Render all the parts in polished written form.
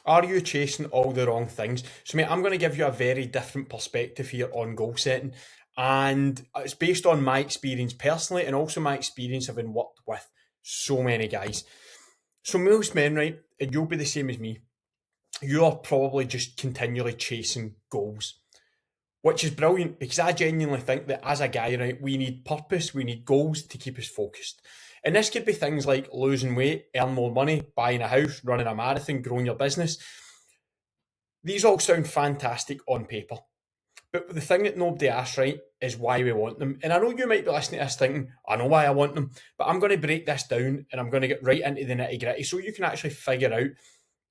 Are you chasing all the wrong things? So, mate, I'm going to give you a very different perspective here on goal setting. And it's based on my experience personally and also my experience having worked with so many guys. So, most men, right, and you'll be the same as me, you are probably just continually chasing goals, which is brilliant because I genuinely think that as a guy, right, we need purpose, we need goals to keep us focused. And this could be things like losing weight, earn more money, buying a house, running a marathon, growing your business. These all sound fantastic on paper. But the thing that nobody asks, right, is why we want them. And I know you might be listening to this thinking, I know why I want them, but I'm going to break this down and I'm going to get right into the nitty gritty so you can actually figure out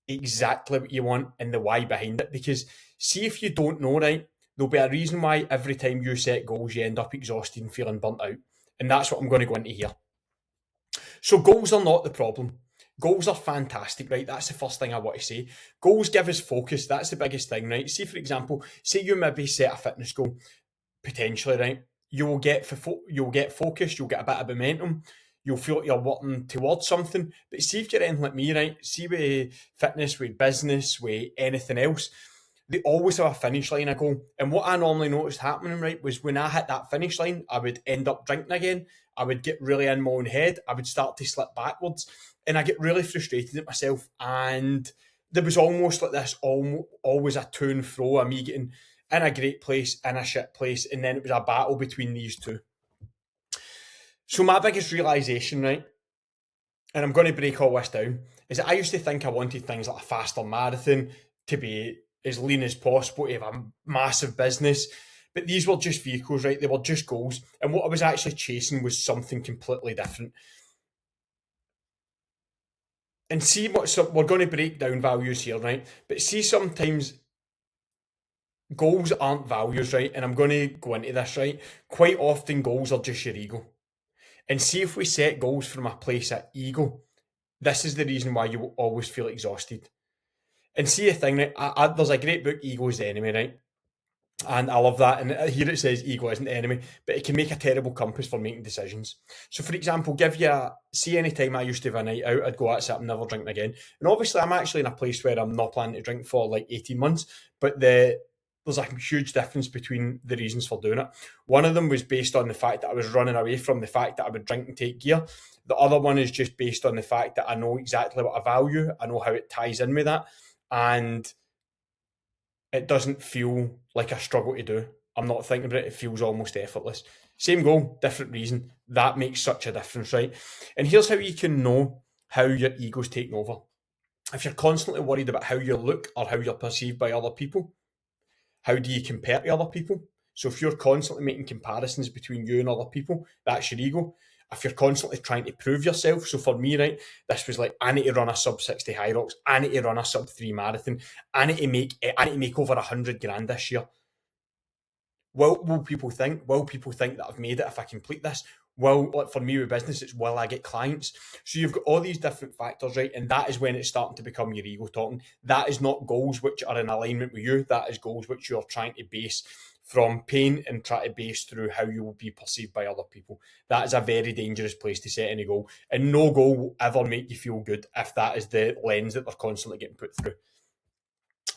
exactly what you want and the why behind it. Because see, if you don't know, right, there'll be a reason why every time you set goals, you end up exhausted and feeling burnt out. And that's what I'm going to go into here. So goals are not the problem. Goals are fantastic, right? That's the first thing I want to say. Goals give us focus. That's the biggest thing, right? See, for example, say you maybe set a fitness goal, potentially, right? You'll get focused. You'll get a bit of momentum. You'll feel like you're working towards something. But see if you're anything like me, right? See with fitness, with business, with anything else, they always have a finish line I go. And what I normally noticed happening, right, was when I hit that finish line, I would end up drinking again. I would get really in my own head. I would start to slip backwards. And I get really frustrated at myself. And there was almost like this, always a to and fro of me getting in a great place, in a shit place. And then it was a battle between these two. So my biggest realisation, right, and I'm going to break all this down, is that I used to think I wanted things like a faster marathon, to be as lean as possible, to have a massive business. But these were just vehicles, right? They were just goals. And what I was actually chasing was something completely different. And see so we're going to break down values here, right? But see, sometimes goals aren't values, right? And I'm going to go into this, right? Quite often goals are just your ego. And see, if we set goals from a place of ego, this is the reason why you will always feel exhausted. And see a thing, right? There's a great book, Ego is the Enemy, right? And I love that. And here it says ego isn't the enemy, but it can make a terrible compass for making decisions. So, for example, see, any time I used to have a night out, I'd go, that's it, I'm never drinking again. And obviously, I'm actually in a place where I'm not planning to drink for like 18 months, but there's a huge difference between the reasons for doing it. One of them was based on the fact that I was running away from the fact that I would drink and take gear. The other one is just based on the fact that I know exactly what I value, I know how it ties in with that, and it doesn't feel like a struggle to do. I'm not thinking about it, it feels almost effortless. Same goal, different reason. That makes such a difference, right? And here's how you can know how your ego's taking over. If you're constantly worried about how you look or how you're perceived by other people, how do you compare to other people? So if you're constantly making comparisons between you and other people, that's your ego. If you're constantly trying to prove yourself, so for me, right, this was like, I need to run a sub 60 high rocks, I need to run a sub 3 marathon, I need to make over 100 grand this year. What will people think? Will people think that I've made it if I complete this? Well, like for me with business, it's will I get clients? So you've got all these different factors, right? And that is when it's starting to become your ego talking. That is not goals which are in alignment with you. That is goals which you're trying to base from pain and try to base through how you will be perceived by other people. That is a very dangerous place to set any goal. And no goal will ever make you feel good if that is the lens that they're constantly getting put through.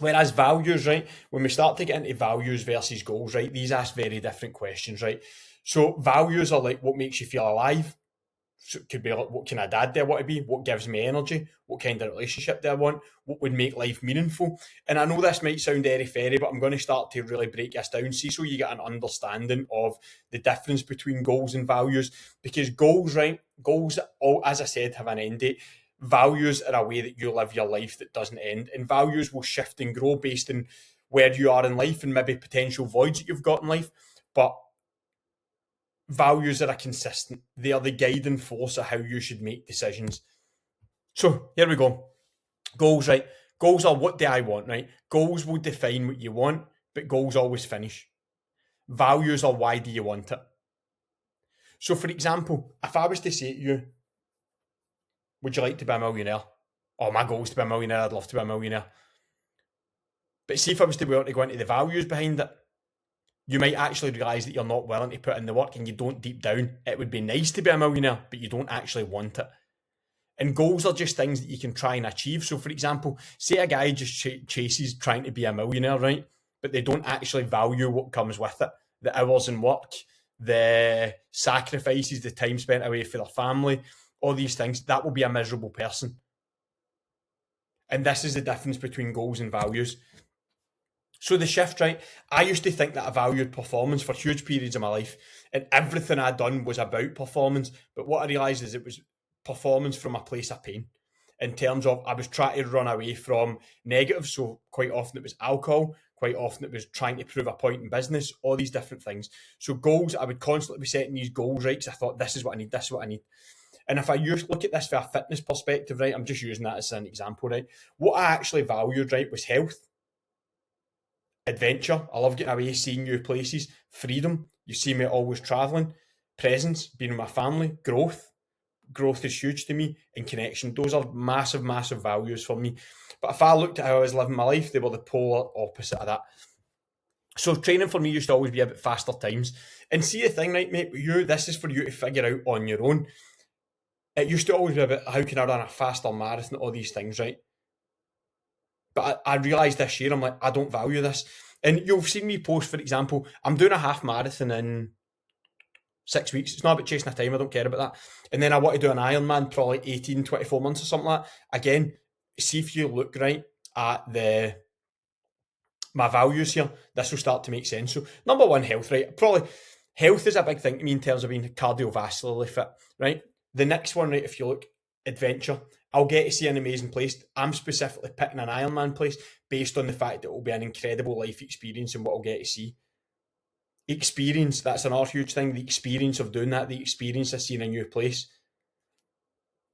Whereas values, right, when we start to get into values versus goals, right, these ask very different questions, right? So values are like, what makes you feel alive? So it could be like, what kind of dad do I want to be? What gives me energy? What kind of relationship do I want? What would make life meaningful? And I know this might sound airy-fairy, but I'm going to start to really break this down, see, so you get an understanding of the difference between goals and values. Because goals, right, goals, all, as I said, have an end date. Values are a way that you live your life that doesn't end, and values will shift and grow based on where you are in life and maybe potential voids that you've got in life. But values are a consistent. They are the guiding force of how you should make decisions. So here we go. Goals, right? Goals are what do I want, right? Goals will define what you want, but goals always finish. Values are why do you want it? So for example, if I was to say to you, would you like to be a millionaire? Oh, my goal is to be a millionaire. I'd love to be a millionaire. But see, if I was to be able to go into the values behind it, you might actually realise that you're not willing to put in the work and you don't deep down. It would be nice to be a millionaire, but you don't actually want it. And goals are just things that you can try and achieve. So, for example, say a guy just chases trying to be a millionaire, right? But they don't actually value what comes with it, the hours in work, the sacrifices, the time spent away for their family, all these things. That will be a miserable person. And this is the difference between goals and values. So the shift, right? I used to think that I valued performance for huge periods of my life, and everything I'd done was about performance. But what I realised is it was performance from a place of pain. In terms of, I was trying to run away from negatives. So quite often it was alcohol. Quite often it was trying to prove a point in business. All these different things. So goals, I would constantly be setting these goals, right? Because I thought, this is what I need. This is what I need. And if I look at this from a fitness perspective, right? I'm just using that as an example, right? What I actually valued, right, was health, adventure. I love getting away, seeing new places, freedom. You see me always travelling, presence, being with my family, growth. Growth is huge to me, and connection. Those are massive, massive values for me. But if I looked at how I was living my life, they were the polar opposite of that. So training for me used to always be about faster times. And see the thing, right, mate, with you, this is for you to figure out on your own. It used to always be about how can I run a faster marathon, all these things, right? But I realised this year, I'm like, I don't value this. And you've seen me post, for example, I'm doing a half marathon in 6 weeks. It's not about chasing a time, I don't care about that. And then I want to do an Ironman, probably 18, 24 months or something like that. Again, see if you look right at my values here, this will start to make sense. So, number one, health, right? Probably health is a big thing to me in terms of being cardiovascularly fit, right? The next one, right, if you look, adventure. I'll get to see an amazing place. I'm specifically picking an Ironman place based on the fact that it will be an incredible life experience and what I'll get to see. Experience, that's another huge thing. The experience of doing that, the experience of seeing a new place.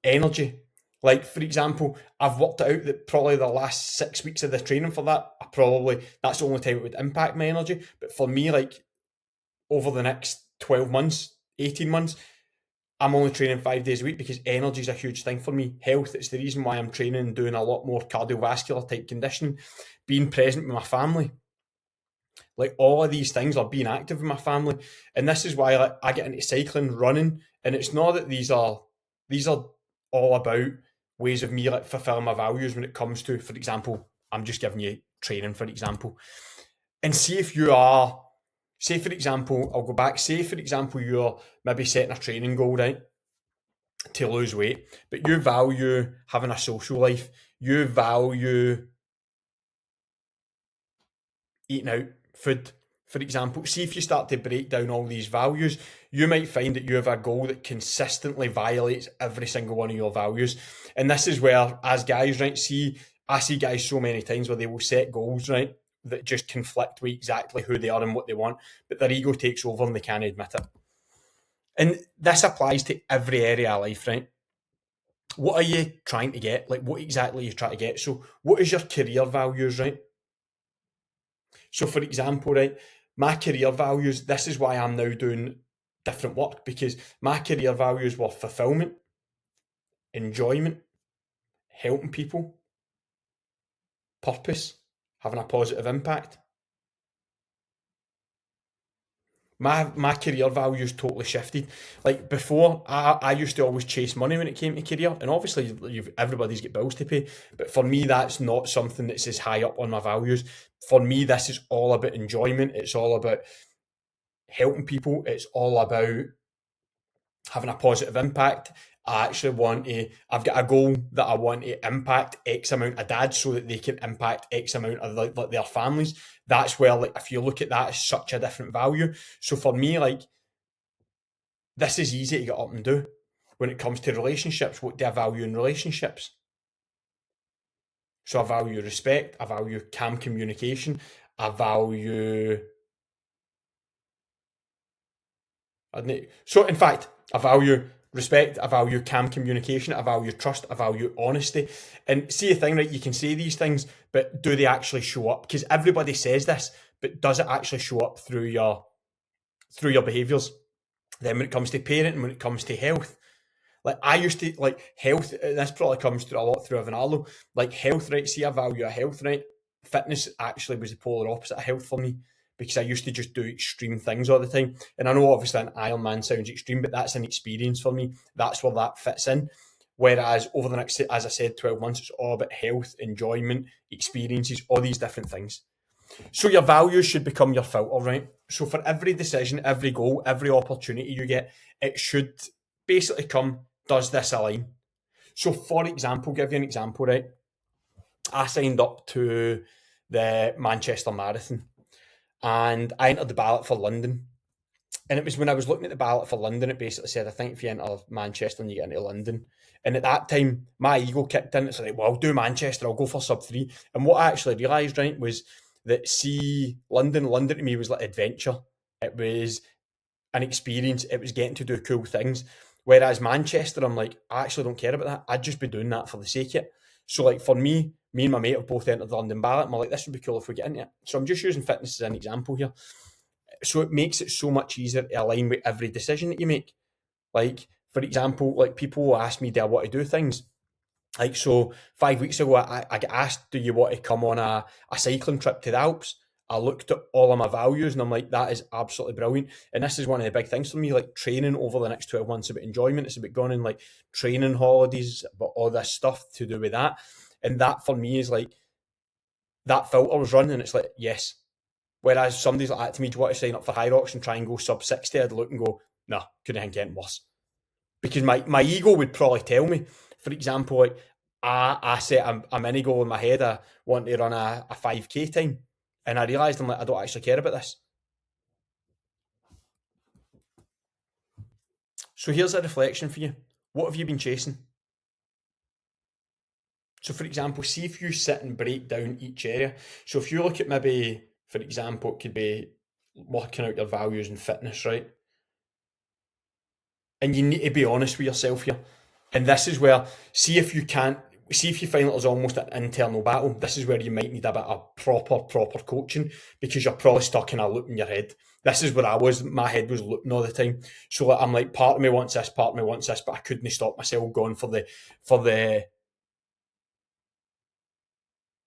Energy. Like, for example, I've worked it out that probably the last 6 weeks of the training for that, that's the only time it would impact my energy. But for me, like, over the next 12 months, 18 months, I'm only training 5 days a week because energy is a huge thing for me. Health, it's the reason why I'm training and doing a lot more cardiovascular type conditioning. Being present with my family. Like, all of these things are being active with my family. And this is why, like, I get into cycling, running, and it's not that these are all about ways of me, like, fulfilling my values when it comes to, for example, I'm just giving you training, for example. And see if you are, say, for example, I'll go back, say, for example, you're maybe setting a training goal, right, to lose weight, but you value having a social life, you value eating out, food, for example. See if you start to break down all these values, you might find that you have a goal that consistently violates every single one of your values. And this is where, as guys, right, I see guys so many times where they will set goals, right, that just conflict with exactly who they are and what they want, but their ego takes over and they can't admit it. And this applies to every area of life, right? What are you trying to get? Like, what exactly are you trying to get? So, what is your career values, right? So, for example, right, my career values, this is why I'm now doing different work, because my career values were fulfillment, enjoyment, helping people, purpose, having a positive impact. My career values totally shifted. Like, before, I used to always chase money when it came to career, and obviously everybody's got bills to pay. But for me, that's not something that's as high up on my values. For me, this is all about enjoyment. It's all about helping people. It's all about having a positive impact. I actually want to, I've got a goal that I want to impact X amount of dads so that they can impact X amount of, like their families. That's where, like, if you look at that, it's such a different value. So for me, like, this is easy to get up and do. When it comes to relationships, what do I value in relationships? So I value respect, I value calm communication, I value, so in fact, I value respect, I value calm communication, I value trust, I value honesty. And see the thing, right? You can say these things, but do they actually show up? Because everybody says this, but does it actually show up through your behaviours? Then when it comes to parenting, when it comes to health, like, I used to, like, health, this probably comes through a lot through Avanalo, like, health, right? See, I value a health, right? Fitness actually was the polar opposite of health for me, because I used to just do extreme things all the time. And I know obviously an Ironman sounds extreme, but that's an experience for me. That's where that fits in. Whereas over the next, as I said, 12 months, it's all about health, enjoyment, experiences, all these different things. So your values should become your filter, right? So for every decision, every goal, every opportunity you get, it should basically come, does this align? So for example, give you an example, right? I signed up to the Manchester Marathon and I entered the ballot for London. And it was when I was looking at the ballot for London, it basically said, I think if you enter Manchester and you get into London. And at that time, my ego kicked in. It's like, well, I'll do Manchester, I'll go for sub 3. And what I actually realised, right, was that, see, London to me was like adventure. It was an experience. It was getting to do cool things. Whereas Manchester, I'm like, I actually don't care about that. I'd just be doing that for the sake of it. So, like, for me and my mate have both entered the London ballot. And we're like, this would be cool if we get into it. So I'm just using fitness as an example here. So it makes it so much easier to align with every decision that you make. Like, for example, like people will ask me, do I want to do things? Like, so 5 weeks ago, I got asked, do you want to come on a cycling trip to the Alps? I looked at all of my values and I'm like, that is absolutely brilliant. And this is one of the big things for me, like training over the next 12 months, about enjoyment. It's about going on like training holidays, but all this stuff to do with that. And that for me is like, that filter was running and it's like, yes. Whereas somebody's like that to me, do you want to sign up for High Rocks and try and go sub 60? I'd look and go, no, couldn't think anything worse. Because my ego would probably tell me, for example, like I set a mini goal in my head, I want to run a 5K time. And I realised I'm like, I don't actually care about this. So here's a reflection for you. What have you been chasing? So for example, see if you sit and break down each area. So if you look at maybe, for example, it could be working out your values and fitness, right? And you need to be honest with yourself here. And this is where, see if you find that there's almost an internal battle. This is where you might need a bit of proper coaching, because you're probably stuck in a loop in your head. This is where I was. My head was looping all the time. So like, I'm like, part of me wants this, part of me wants this, but I couldn't stop myself going for the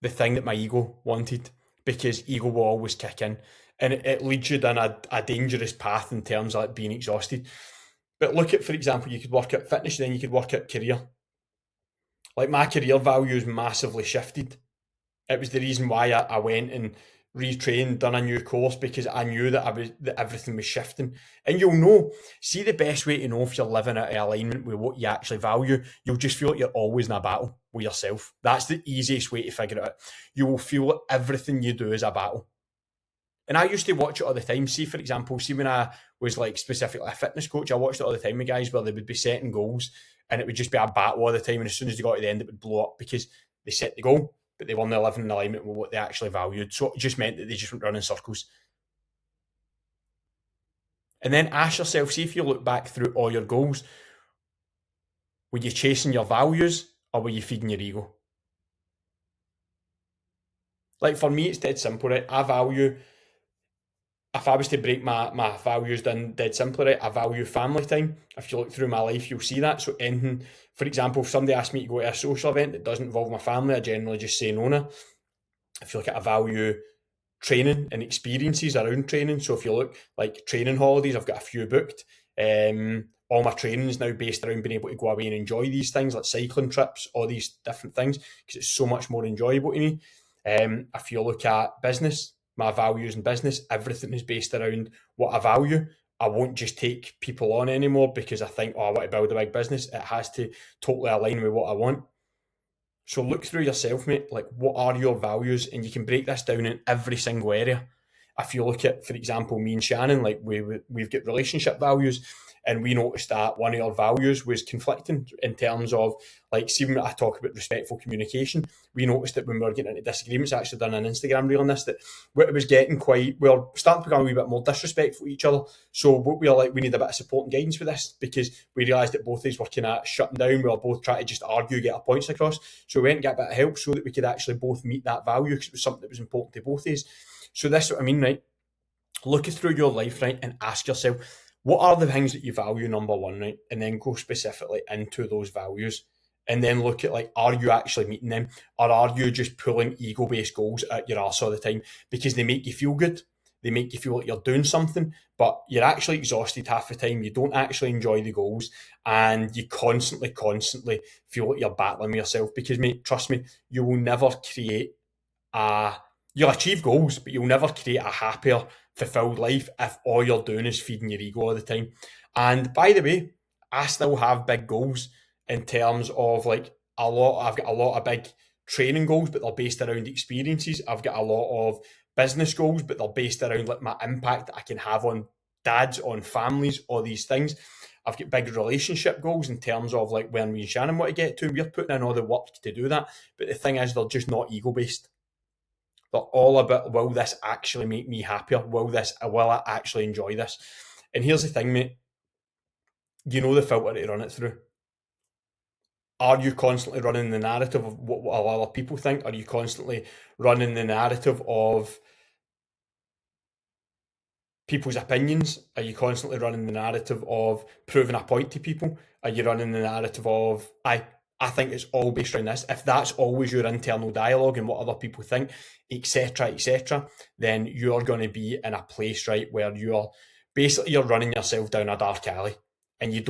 thing that my ego wanted, because ego will always kick in, and it leads you down a dangerous path in terms of like being exhausted. But look at, for example, you could work at fitness, then you could work at career. Like my career values massively shifted. It was the reason why I went and retrained, done a new course, because I knew that everything was shifting. And you'll know, see, the best way to know if you're living out of alignment with what you actually value, you'll just feel like you're always in a battle with yourself. That's the easiest way to figure it out. You will feel like everything you do is a battle. And I used to watch it all the time. See, for example, see when I was like specifically a fitness coach, I watched it all the time with guys where they would be setting goals and it would just be a battle all the time. And as soon as they got to the end, it would blow up because they set the goal, but they weren't living in alignment with what they actually valued. So it just meant that they just went running circles. And then ask yourself, see if you look back through all your goals, were you chasing your values or were you feeding your ego? Like for me, it's dead simple, right? I value, if I was to break my values down dead simply, right, I value family time. If you look through my life, you'll see that. So anything, for example, if somebody asks me to go to a social event that doesn't involve my family, I generally just say no now. If you look at, I value training and experiences around training. So if you look like training holidays, I've got a few booked. All my training is now based around being able to go away and enjoy these things like cycling trips, all these different things, because it's so much more enjoyable to me. If you look at business, my values in business, everything is based around what I value. I won't just take people on anymore because I think, oh, I want to build a big business. It has to totally align with what I want. So look through yourself, mate. Like, what are your values? And you can break this down in every single area. If you look at, for example, me and Shannon, like we've got relationship values, and we noticed that one of our values was conflicting in terms of, like, see when I talk about respectful communication, we noticed that when we were getting into disagreements, I actually done an Instagram reel on this, that it was getting quite, we were starting to become a wee bit more disrespectful to each other. So what we were like, we need a bit of support and guidance with this, because we realised that both of us were kind of shutting down. We were both trying to just argue, get our points across. So we went and got a bit of help so that we could actually both meet that value, because it was something that was important to both of us. So this is what I mean, right? Look through your life, right, and ask yourself, what are the things that you value, number one, right? And then go specifically into those values. And then look at, like, are you actually meeting them? Or are you just pulling ego-based goals at your arse all the time because they make you feel good? they make you feel like you're doing something, but you're actually exhausted half the time. You don't actually enjoy the goals, and you constantly feel like you're battling with yourself because, mate, trust me, you will never create a you'll achieve goals, but you'll never create a happier, fulfilled life if all you're doing is feeding your ego all the time. And by the way, I still have big goals in terms of like I've got a lot of big training goals, but they're based around experiences. I've got a lot of business goals, but they're based around like my impact that I can have on dads, on families, all these things. I've got big relationship goals in terms of like where me and Shannon want to get to, and we're putting in all the work to do that. But the thing is, they're just not ego based. They're all about, will this actually make me happier? Will I actually enjoy this? And here's the thing, mate. You know the filter to run it through. Are you constantly running the narrative of what other people think? Are you constantly running the narrative of people's opinions? Are you constantly running the narrative of proving a point to people? Are you running the narrative of I think it's all based around this? If that's always your internal dialogue and what other people think, etc., then you're going to be in a place, right, where you're running yourself down a dark alley, and you